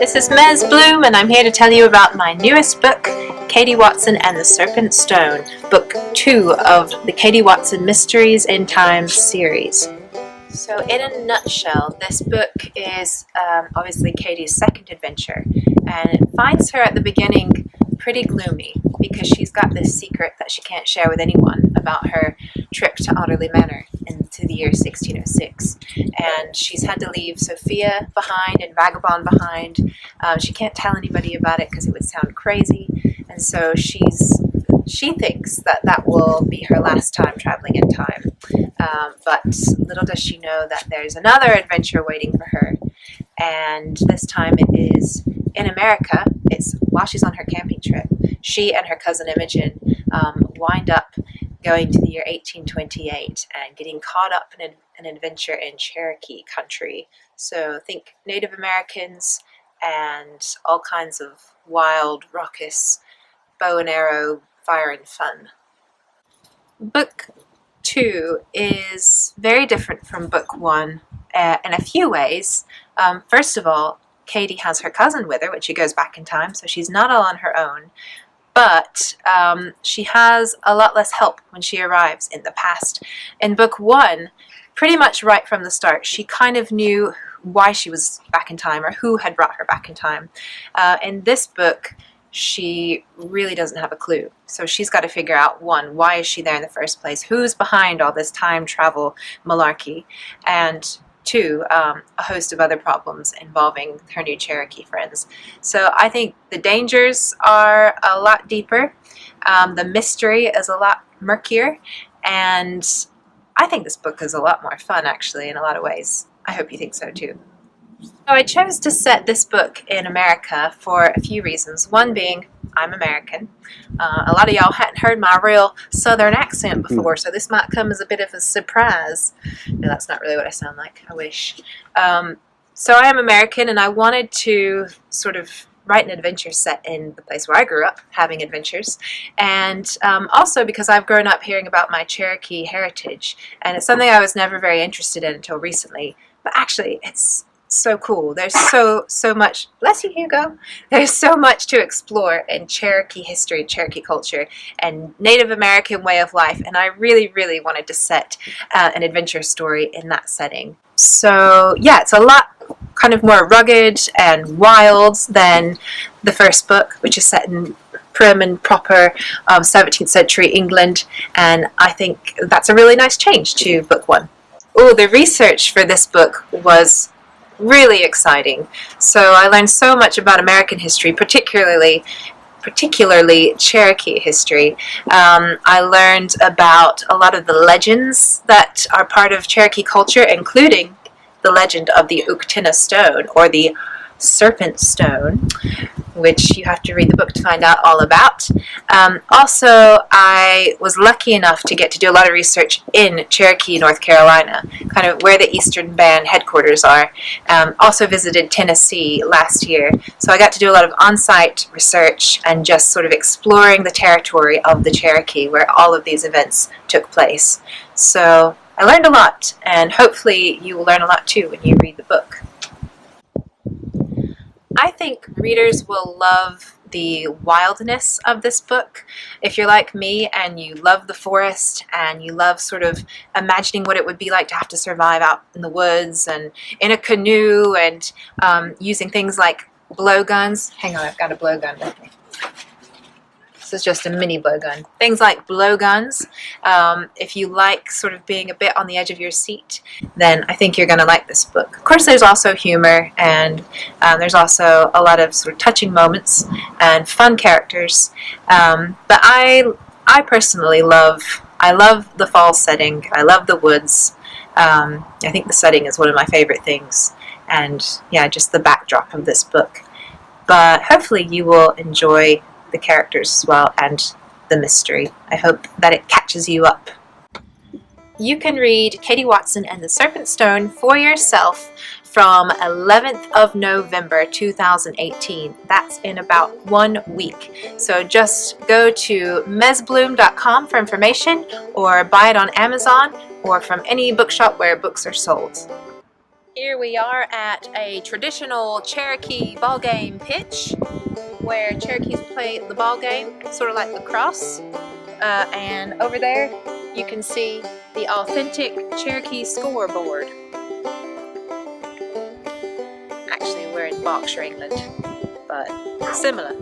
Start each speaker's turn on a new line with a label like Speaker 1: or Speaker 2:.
Speaker 1: This is Mez Blume, and I'm here to tell you about my newest book, Katie Watson and the Serpent Stone, Book 2 of the Katie Watson Mysteries in Time series. So in a nutshell, this book is obviously Katie's second adventure, and it finds her at the beginning pretty gloomy because she's got this secret that she can't share with anyone about her trip to Otterley Manor into the year 1606. And she's had to leave Sophia behind and Vagabond behind. She can't tell anybody about it because it would sound crazy. And so she thinks that that will be her last time traveling in time. But little does she know that there's another adventure waiting for her. And this time it is in America. It's while she's on her camping trip. She and her cousin Imogen wind up going to the year 1828 and getting caught up in an adventure in Cherokee country. So think Native Americans and all kinds of wild, raucous, bow and arrow, fire and fun. Book 2 is very different from Book 1 in a few ways. First of all, Katie has her cousin with her when she goes back in time, so she's not all on her own. But she has a lot less help when she arrives in the past. In Book 1, pretty much right from the start, she kind of knew why she was back in time or who had brought her back in time. In this book, she really doesn't have a clue. So she's got to figure out, one, why is she there in the first place? Who's behind all this time travel malarkey? And two, a host of other problems involving her new Cherokee friends. So I think the dangers are a lot deeper. The mystery is a lot murkier. And I think this book is a lot more fun, actually, in a lot of ways. I hope you think so, too. So I chose to set this book in America for a few reasons. One being, I'm American. A lot of y'all hadn't heard my real Southern accent before, so this might come as a bit of a surprise. No, that's not really what I sound like. I wish. So I am American, and I wanted to sort of write an adventure set in the place where I grew up, having adventures. And also because I've grown up hearing about my Cherokee heritage, and it's something I was never very interested in until recently. But actually, it's so cool. There's so much, bless you, Hugo. There's so much to explore in Cherokee history, Cherokee culture, and Native American way of life, and I really, really wanted to set an adventure story in that setting. So yeah, it's a lot kind of more rugged and wild than the first book, which is set in prim and proper 17th century England, and I think that's a really nice change to Book 1. Oh, the research for this book was really exciting. So I learned so much about American history, particularly Cherokee history. I learned about a lot of the legends that are part of Cherokee culture, including the legend of the Uktena Stone, or the Serpent Stone, which you have to read the book to find out all about. Also, I was lucky enough to get to do a lot of research in Cherokee, North Carolina, kind of where the Eastern Band headquarters are. Also visited Tennessee last year, so I got to do a lot of on-site research and just sort of exploring the territory of the Cherokee where all of these events took place. So I learned a lot, and hopefully you will learn a lot too when you read the book. I think readers will love the wildness of this book. If you're like me and you love the forest and you love sort of imagining what it would be like to have to survive out in the woods and in a canoe and using things like blowguns. Hang on, I've got a blowgun with me. This is just a mini blowgun. Things like blowguns. If you like sort of being a bit on the edge of your seat, then I think you're going to like this book. Of course, there's also humor, and there's also a lot of sort of touching moments and fun characters. But I personally love the fall setting. I love the woods. I think the setting is one of my favorite things, and yeah, just the backdrop of this book. But hopefully you will enjoy the characters as well, and the mystery. I hope that it catches you up. You can read Katie Watson and the Serpent Stone for yourself from 11th of November 2018. That's in about 1 week. So just go to mezblume.com for information, or buy it on Amazon or from any bookshop where books are sold. Here we are at a traditional Cherokee ball game pitch where Cherokees play the ball game, sort of like lacrosse. And over there you can see the authentic Cherokee scoreboard. Actually, we're in Berkshire, England, but similar.